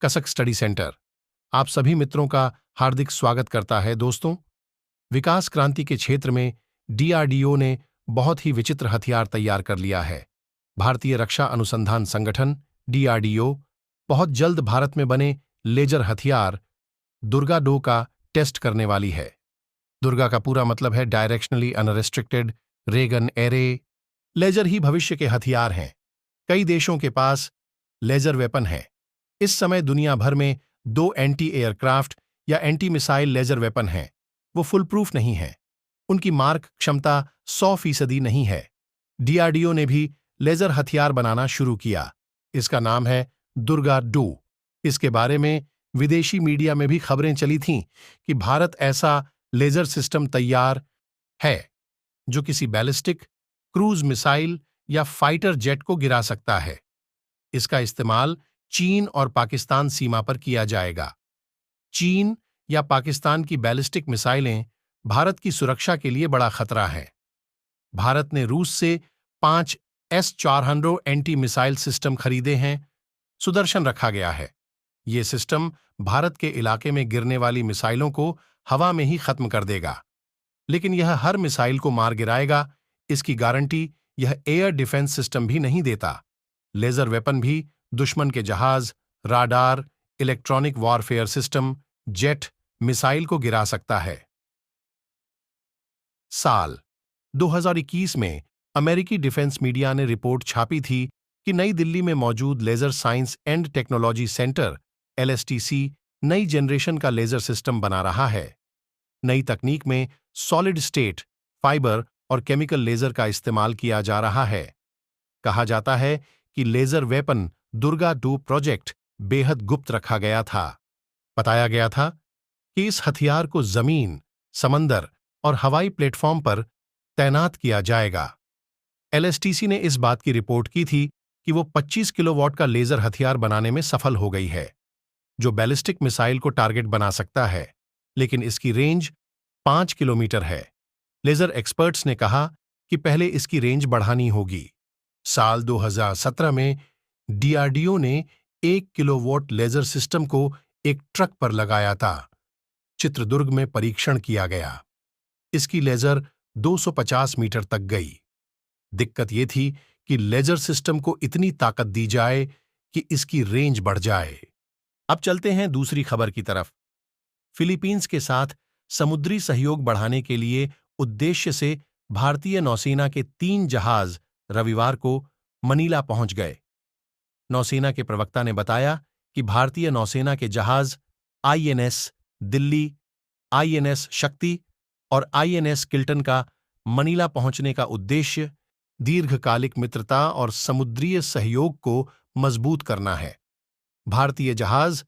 कसक study centre आप सभी मित्रों का हार्दिक स्वागत करता है। दोस्तों, विकास क्रांति के क्षेत्र में डीआरडीओ ने बहुत ही विचित्र हथियार तैयार कर लिया है। भारतीय रक्षा अनुसंधान संगठन डीआरडीओ बहुत जल्द भारत में बने लेजर हथियार दुर्गा-2 का टेस्ट करने वाली है। दुर्गा का पूरा मतलब है directionally unrestricted region array. Laser ही भविष्य के हथियार हैं। कई देशों के पास लेजर वेपन है। इस समय दुनिया भर में 2 एंटी एयरक्राफ्ट या एंटी मिसाइल लेजर वेपन हैं। वो फुल प्रूफ नहीं है। उनकी मार्क क्षमता 100% नहीं है। डीआरडीओ ने भी लेजर हथियार बनाना शुरू किया। इसका नाम है दुर्गा-2। इसके बारे में विदेशी मीडिया में भी खबरें चली थीं कि भारत ऐसा लेजर सिस्टम तैयार है जो किसी बैलिस्टिक, क्रूज मिसाइल या फाइटर जेट को गिरा सकता है। इसका इस्तेमाल चीन और पाकिस्तान सीमा पर किया जाएगा। चीन या पाकिस्तान की बैलिस्टिक मिसाइलें भारत की सुरक्षा के लिए बड़ा खतरा है। भारत ने रूस से 5 S-400 एंटी मिसाइल सिस्टम खरीदे हैं। सुदर्शन रखा गया है। ये सिस्टम भारत के इलाके में गिरने वाली मिसाइलों को हवा में ही खत्म कर देगा। लेकिन यह हर मिसाइल को मार गिराएगा, इसकी गारंटी यह एयर डिफेंस सिस्टम भी नहीं देता। लेजर वेपन भी दुश्मन के जहाज, radar, electronic warfare system, jet, missile को गिरा सकता है। साल 2021 में अमेरिकी डिफेंस मीडिया ने रिपोर्ट छापी थी कि नई दिल्ली में मौजूद laser science and technology centre LSTC नई जनरेशन का लेजर सिस्टम बना रहा है। नई तकनीक में सॉलिड स्टेट, फाइबर और केमिकल लेजर का इस्तेमाल किया जा रहा है। कहा जाता है कि लेजर वेपन दुर्गा-2 प्रोजेक्ट बेहद गुप्त रखा गया था। बताया गया था कि इस हथियार को जमीन, समंदर और हवाई प्लेटफॉर्म पर तैनात किया जाएगा। LSTC ने इस बात की रिपोर्ट की थी कि वो 25 किलोवाट का लेजर हथियार बनाने में सफल हो गई है, जो बैलिस्टिक मिसाइल को टारगेट बना सकता है, लेकिन इसकी रेंज 5 किलोमीटर है। लेजर एक्सपर्ट्स ने कहा कि पहले इसकी रेंज बढ़ानी होगी। साल 2017 में डीआरडीओ ने 1 किलोवाट लेजर सिस्टम को एक ट्रक पर लगाया था। चित्रदुर्ग में परीक्षण किया गया। इसकी लेजर 250 मीटर तक गई। दिक्कत यह थी कि लेजर सिस्टम को इतनी ताकत दी जाए कि इसकी रेंज बढ़ जाए। अब चलते हैं दूसरी खबर की तरफ। फिलीपींस के साथ समुद्री सहयोग बढ़ाने के लिए उद्देश्य से भारतीय नौसेना के 3 जहाज रविवार को मनीला पहुंच गए। नौसेना के प्रवक्ता ने बताया कि भारतीय नौसेना के जहाज INS दिल्ली, INS शक्ति और INS किल्टन का मनीला पहुंचने का उद्देश्य दीर्घकालिक मित्रता और समुद्रीय सहयोग को मजबूत करना है। भारतीय जहाज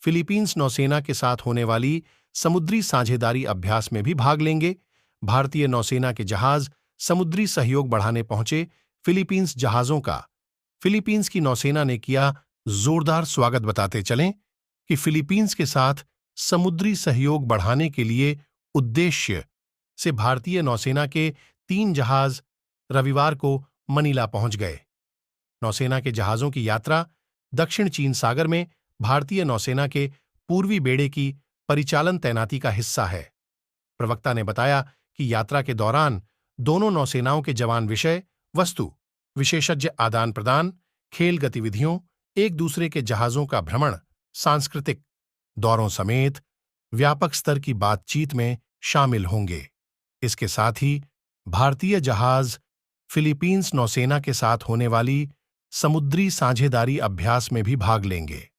फिलीपींस नौसेना के साथ होने वाली समुद्री साझेदारी अभ्यास में भी भाग लेंगे। भारतीय नौसेना के जहाज समुद्री सहयोग बढ़ाने पहुंचे फिलीपींस जहाजों का फिलीपींस की नौसेना ने किया जोरदार स्वागत। बताते चलें कि फिलीपींस के साथ समुद्री सहयोग बढ़ाने के लिए उद्देश्य से भारतीय नौसेना के 3 जहाज रविवार को मनीला पहुंच गए। नौसेना के जहाजों की यात्रा दक्षिण चीन सागर में भारतीय नौसेना के पूर्वी बेड़े की परिचालन तैनाती का हिस्सा है। प्रवक्ता ने बताया कि यात्रा के दौरान दोनों नौसेनाओं के जवान विषय वस्तु, विशेषज्ञ आदान प्रदान, खेल गतिविधियों, एक दूसरे के जहाजों का भ्रमण, सांस्कृतिक दौरों समेत व्यापक स्तर की बातचीत में शामिल होंगे। इसके साथ ही भारतीय जहाज फिलीपींस नौसेना के साथ होने वाली समुद्री साझेदारी अभ्यास में भी भाग लेंगे।